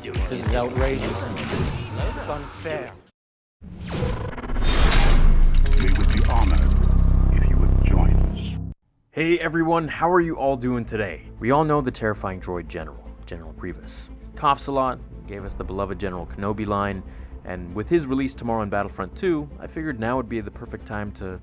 doing it. This is outrageous. It's unfair. We would be honored if you would join us. Hey everyone, how are you all doing today? We all know the terrifying droid General Grievous. He coughs a lot, gave us the beloved General Kenobi line, and with his release tomorrow on Battlefront 2, I figured now would be the perfect time to,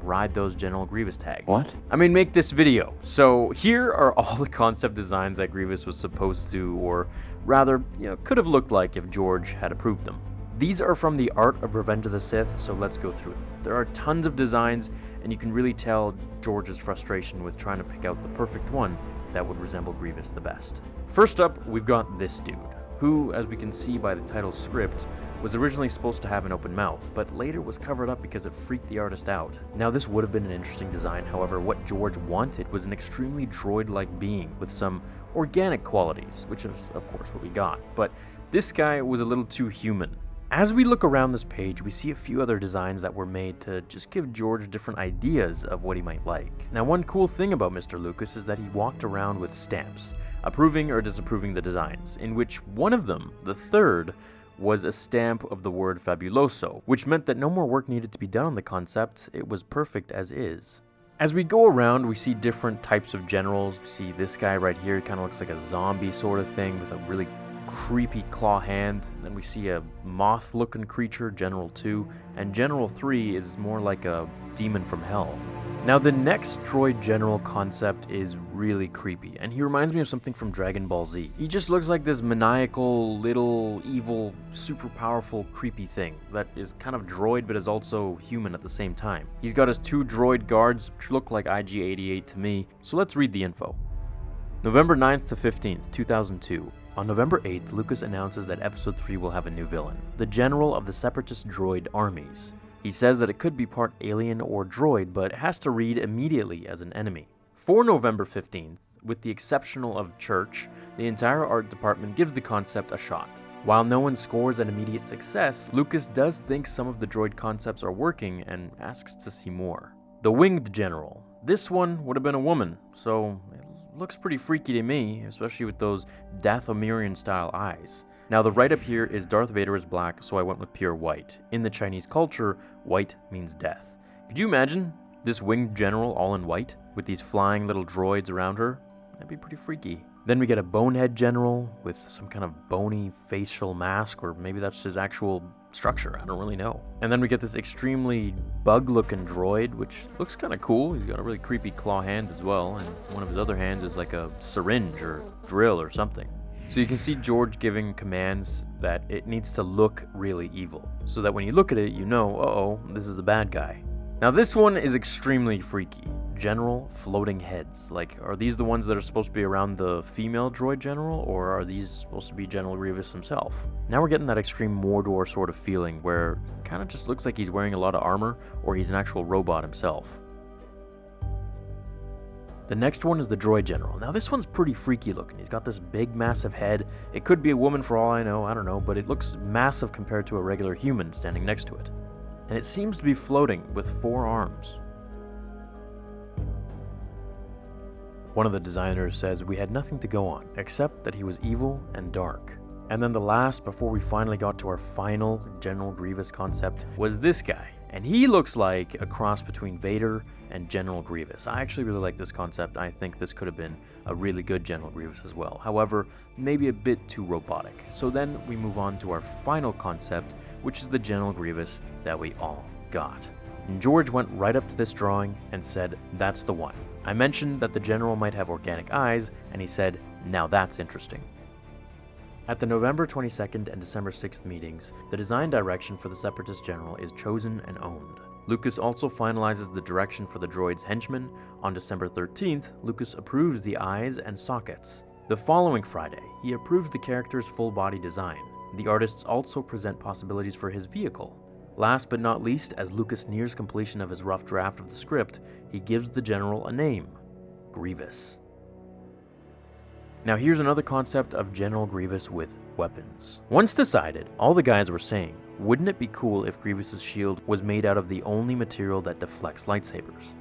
ride those General Grievous tags. What? Make this video. So here are all the concept designs that Grievous was supposed to, or rather, could have looked like if George had approved them. These are from the Art of Revenge of the Sith, so let's go through them. There are tons of designs, and you can really tell George's frustration with trying to pick out the perfect one that would resemble Grievous the best. First up, we've got this dude, who, as we can see by the title script, was originally supposed to have an open mouth, but later was covered up because it freaked the artist out. Now this would have been an interesting design, however, what George wanted was an extremely droid-like being with some organic qualities, which is, of course, what we got. But this guy was a little too human. As we look around this page, we see a few other designs that were made to just give George different ideas of what he might like. Now, one cool thing about Mr. Lucas is that he walked around with stamps, approving or disapproving the designs, in which one of them, the third, was a stamp of the word fabuloso, which meant that no more work needed to be done on the concept. It was perfect as is. As we go around, we see different types of generals. We see this guy right here, kind of looks like a zombie sort of thing with a really creepy claw hand. Then we see a moth-looking creature, General 2, and General 3 is more like a demon from hell. Now the next droid general concept is really creepy, and he reminds me of something from Dragon Ball Z. He just looks like this maniacal, little, evil, super powerful, creepy thing that is kind of droid but is also human at the same time. He's got his two droid guards, which look like IG-88 to me, so let's read the info. November 9th to 15th, 2002. On November 8th, Lucas announces that Episode 3 will have a new villain, the General of the Separatist Droid Armies. He says that it could be part alien or droid, but it has to read immediately as an enemy. For November 15th, with the exceptional of Church, the entire art department gives the concept a shot. While no one scores an immediate success, Lucas does think some of the droid concepts are working and asks to see more. The Winged General. This one would have been a woman, so it looks pretty freaky to me, especially with those Dathomirian style eyes. Now the write-up here is Darth Vader is black, so I went with pure white. In the Chinese culture, white means death. Could you imagine this winged general all in white, with these flying little droids around her? That'd be pretty freaky. Then we get a bonehead general with some kind of bony facial mask, or maybe that's his actual structure, I don't really know. And then we get this extremely bug-looking droid, which looks kind of cool. He's got a really creepy claw hand as well, and one of his other hands is like a syringe or drill or something. So you can see George giving commands that it needs to look really evil, so that when you look at it, you know, uh-oh, this is the bad guy. Now this one is extremely freaky. General floating heads. Like, are these the ones that are supposed to be around the female droid general, or are these supposed to be General Grievous himself? Now we're getting that extreme Mordor sort of feeling, where it kind of just looks like he's wearing a lot of armor, or he's an actual robot himself. The next one is the Droid General. Now this one's pretty freaky looking. He's got this big massive head. It could be a woman for all I know, I don't know, but it looks massive compared to a regular human standing next to it. And it seems to be floating with 4 arms. One of the designers says we had nothing to go on, except that he was evil and dark. And then the last, before we finally got to our final General Grievous concept, was this guy. And he looks like a cross between Vader and General Grievous. I actually really like this concept. I think this could have been a really good General Grievous as well. However, maybe a bit too robotic. So then we move on to our final concept, which is the General Grievous that we all got. And George went right up to this drawing and said, that's the one. I mentioned that the General might have organic eyes, and he said, now that's interesting. At the November 22nd and December 6th meetings, the design direction for the Separatist General is chosen and owned. Lucas also finalizes the direction for the droid's henchmen. On December 13th, Lucas approves the eyes and sockets. The following Friday, he approves the character's full body design. The artists also present possibilities for his vehicle. Last but not least, as Lucas nears completion of his rough draft of the script, he gives the General a name, Grievous. Now here's another concept of General Grievous with weapons. Once decided, all the guys were saying, wouldn't it be cool if Grievous's shield was made out of the only material that deflects lightsabers?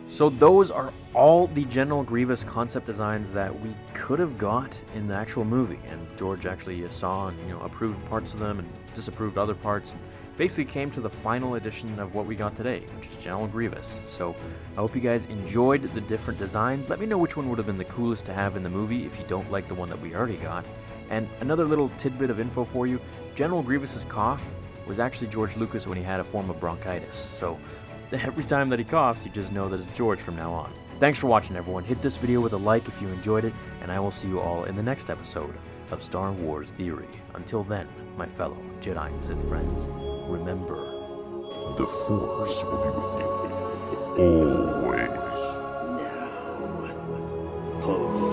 So those are all the General Grievous concept designs that we could have got in the actual movie, and George actually saw and approved parts of them and disapproved other parts, and basically came to the final edition of what we got today, which is General Grievous. So I hope you guys enjoyed the different designs. Let me know which one would have been the coolest to have in the movie if you don't like the one that we already got. And another little tidbit of info for you, General Grievous's cough was actually George Lucas when he had a form of bronchitis. So every time that he coughs, you just know that it's George from now on. Thanks for watching, everyone. Hit this video with a like if you enjoyed it, and I will see you all in the next episode of Star Wars Theory. Until then, my fellow Jedi and Sith friends, remember, The Force will be with you always. Now, fulfill